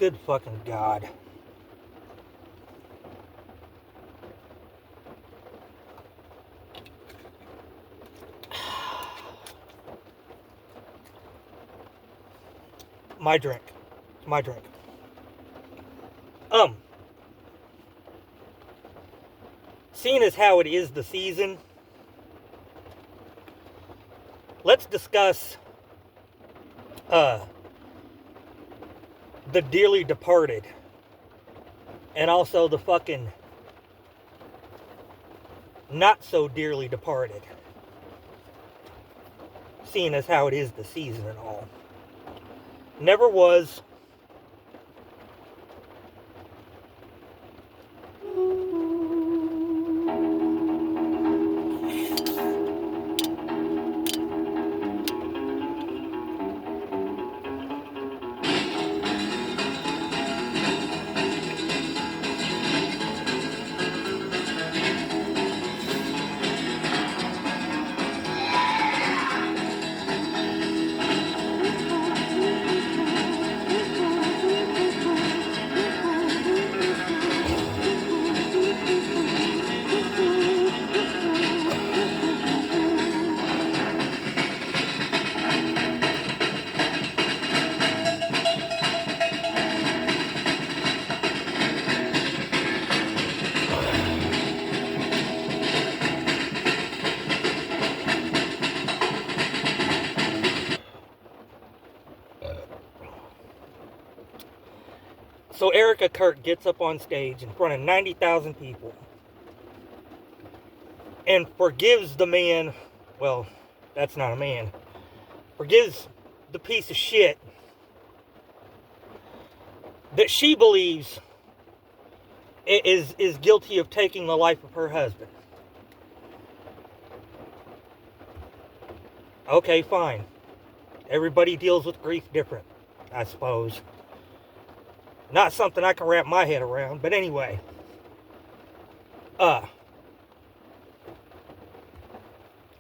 Good fucking God. My drink. My drink. Seeing as how it is the season, let's discuss the dearly departed and also the fucking not so dearly departed. Seeing as how it is the season and all. Never was. So Erica Kirk gets up on stage in front of 90,000 people and forgives the man, well, that's not a man, forgives the piece of shit that she believes is guilty of taking the life of her husband. Okay, fine. Everybody deals with grief different, I suppose. Not something I can wrap my head around, but anyway.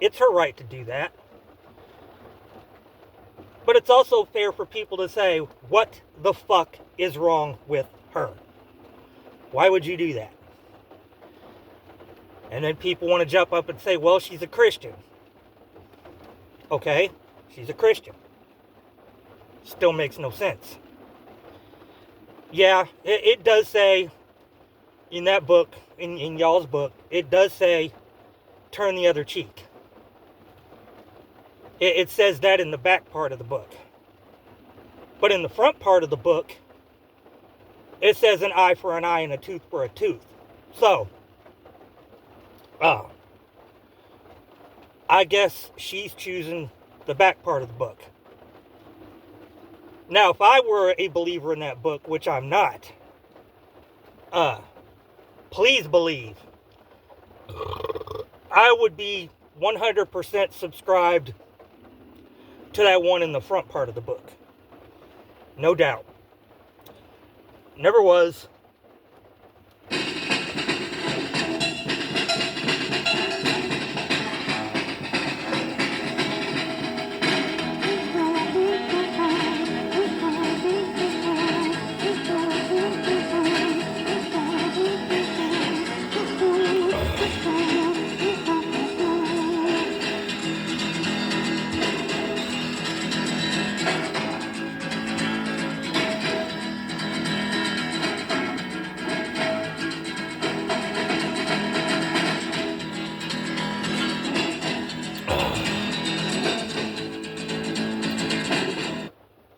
It's her right to do that. But it's also fair for people to say, what the fuck is wrong with her? Why would you do that? And then people want to jump up and say, well, she's a Christian. Okay, she's a Christian. Still makes no sense. Yeah, it does say in that book, in y'all's book, it does say turn the other cheek. It says that in the back part of the book. But in the front part of the book, it says an eye for an eye and a tooth for a tooth. So, I guess she's choosing the back part of the book. Now, if I were a believer in that book, which I'm not, please believe, I would be 100% subscribed to that one in the front part of the book. No doubt. Never was.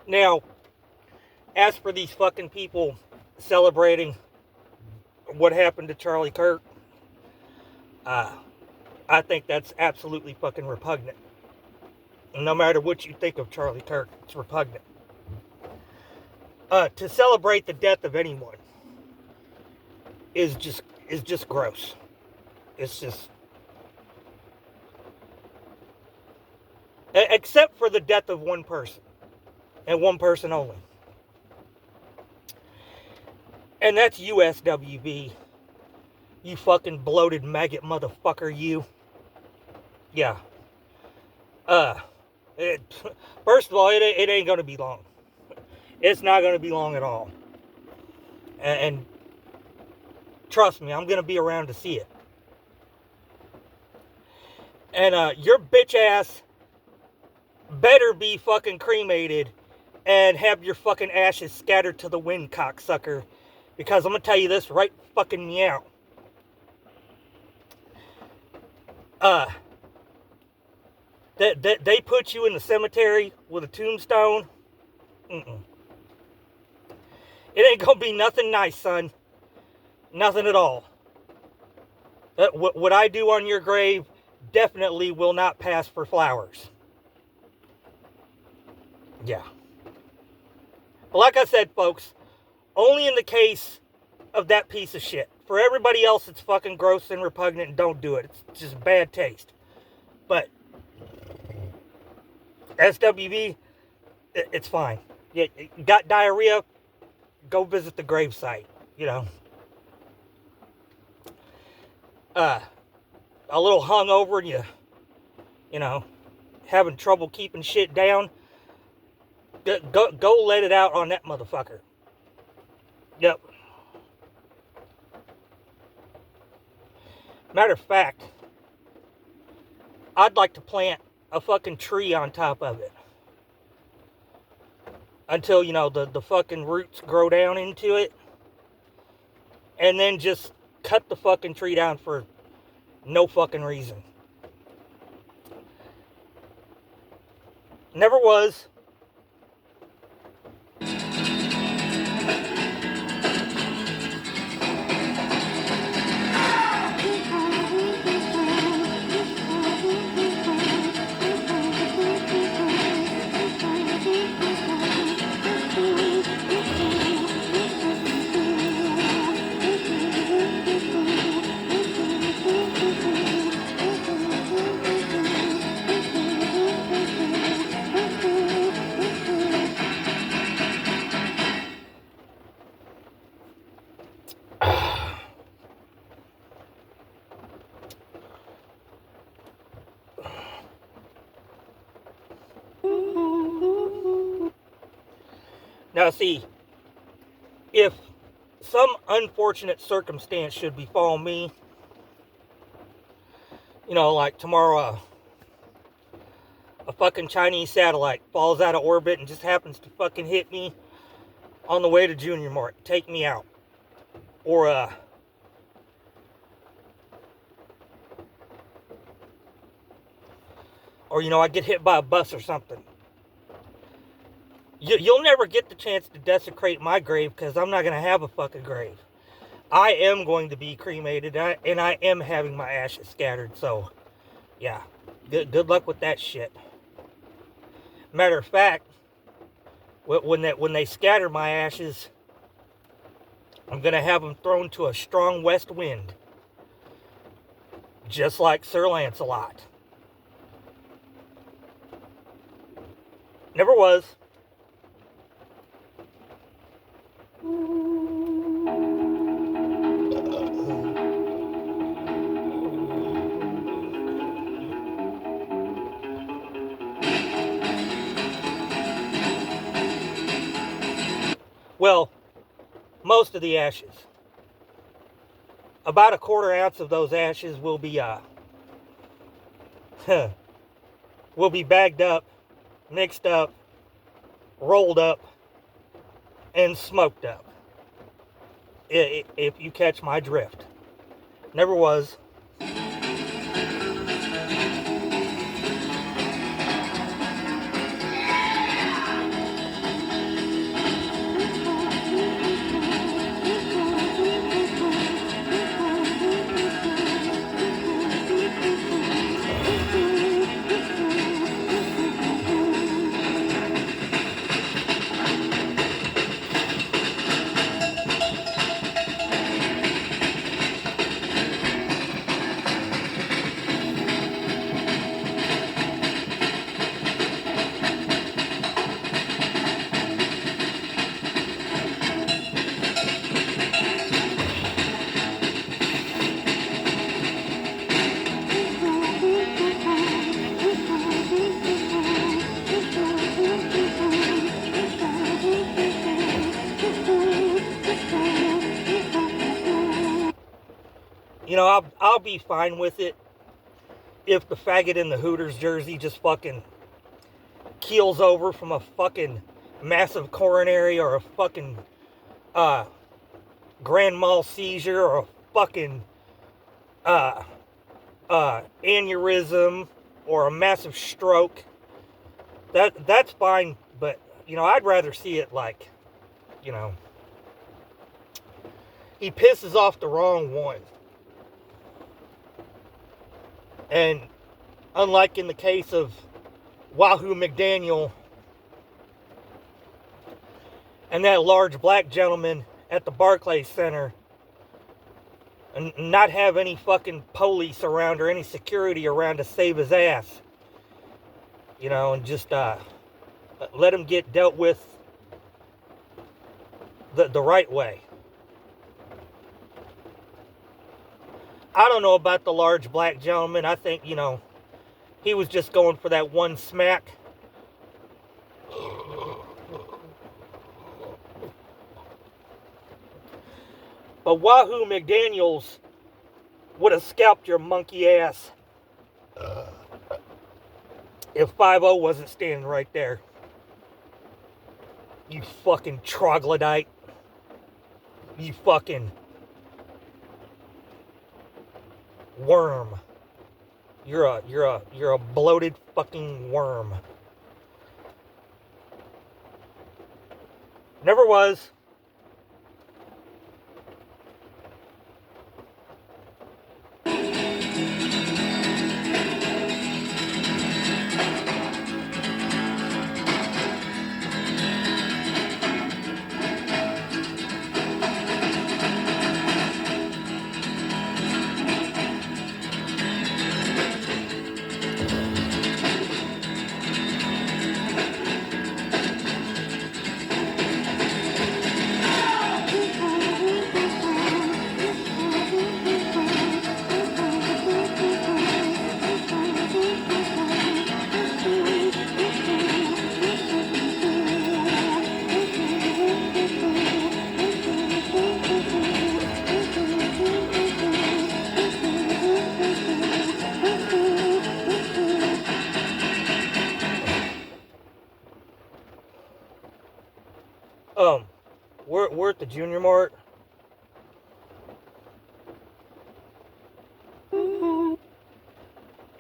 Now, as for these fucking people celebrating what happened to Charlie Kirk, I think that's absolutely fucking repugnant. No matter what you think of Charlie Kirk, it's repugnant. To celebrate the death of anyone is just gross. It's just, except for the death of one person, and one person only. And that's USWB. You fucking bloated maggot motherfucker, you. Yeah. First of all, it ain't gonna be long. It's not gonna be long at all. And trust me, I'm going to be around to see it. And your bitch ass better be fucking cremated and have your fucking ashes scattered to the wind, cocksucker. Because I'm going to tell you this right fucking meow. They put you in the cemetery with a tombstone. Mm-mm. It ain't gonna be nothing nice, son. Nothing at all. What I do on your grave definitely will not pass for flowers. Yeah. But like I said, folks, only in the case of that piece of shit. For everybody else, it's fucking gross and repugnant and don't do it. It's just bad taste. But SWV, it's fine. You got diarrhea, go visit the gravesite, you know. A little hungover and you know, having trouble keeping shit down, go let it out on that motherfucker. Yep. Matter of fact, I'd like to plant a fucking tree on top of it. Until, you know, the fucking roots grow down into it. And then just cut the fucking tree down for no fucking reason. Never was. Now see, if some unfortunate circumstance should befall me, you know, like tomorrow a fucking Chinese satellite falls out of orbit and just happens to fucking hit me on the way to Junior Mart, take me out. Or you know, I get hit by a bus or something. You'll never get the chance to desecrate my grave because I'm not going to have a fucking grave. I am going to be cremated and I am having my ashes scattered. So, yeah, good luck with that shit. Matter of fact, when they scatter my ashes, I'm going to have them thrown to a strong west wind. Just like Sir Lancelot. Never was. Well, most of the ashes. About a quarter ounce of those ashes will be bagged up, mixed up, rolled up, and smoked up. If you catch my drift. Never was. You know, I'll be fine with it if the faggot in the Hooters jersey just fucking keels over from a fucking massive coronary or a fucking grand mal seizure or a fucking aneurysm or a massive stroke. That's fine, but you know, I'd rather see it like, you know, he pisses off the wrong one. And unlike in the case of Wahoo McDaniel and that large black gentleman at the Barclays Center, and not have any fucking police around or any security around to save his ass, you know, and just let him get dealt with the right way. I don't know about the large black gentleman. I think, you know, he was just going for that one smack. But Wahoo McDaniels would have scalped your monkey ass if 5-0 wasn't standing right there. You fucking troglodyte. You fucking worm. You're a bloated fucking worm. Never was. We're at the Junior Mart. And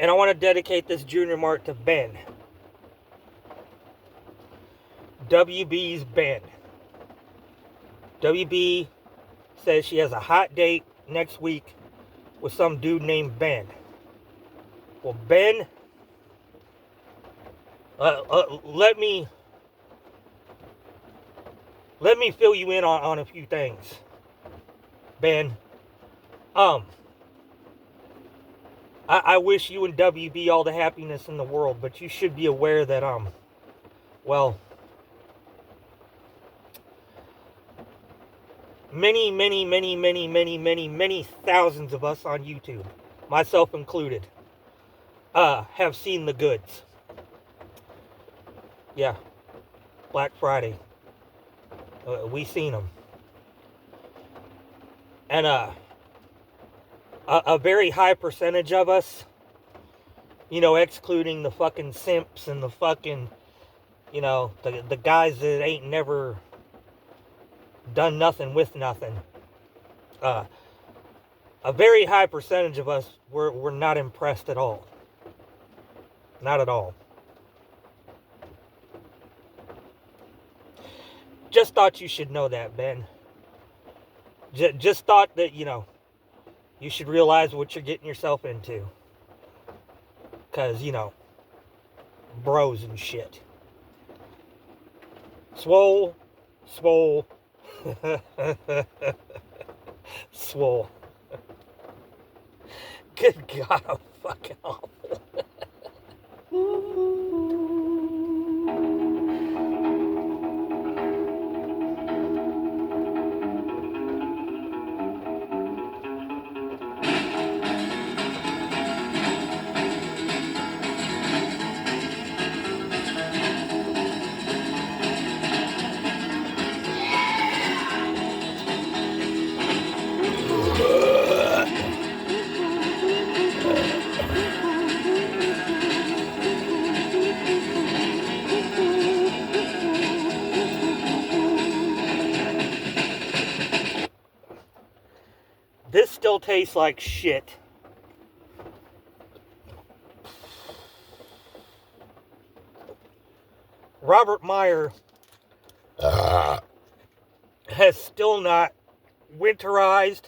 I want to dedicate this Junior Mart to Ben. WB's Ben. WB says she has a hot date next week with some dude named Ben. Well, Ben, let me fill you in on a few things, Ben. I wish you and WB all the happiness in the world, but you should be aware that, well, many thousands of us on YouTube, myself included, have seen the goods. Yeah, Black Friday. We seen them. And, a very high percentage of us, you know, excluding the fucking simps and the fucking, you know, the guys that ain't never done nothing with nothing. A very high percentage of us were not impressed at all. Not at all. Just thought you should know that, Ben. Just thought that, you know, you should realize what you're getting yourself into. Because, you know, bros and shit. Swole. Swole. Swole. Good God, I'm fucking awful. tastes like shit. Robert Meyer has still not winterized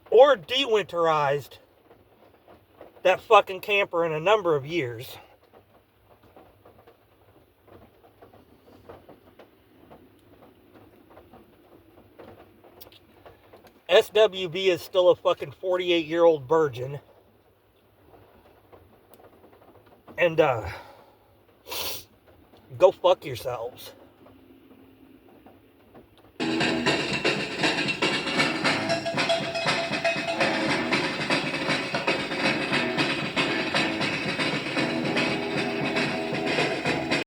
or de-winterized that fucking camper in a number of years. SWB is still a fucking 48-year-old virgin. And, go fuck yourselves.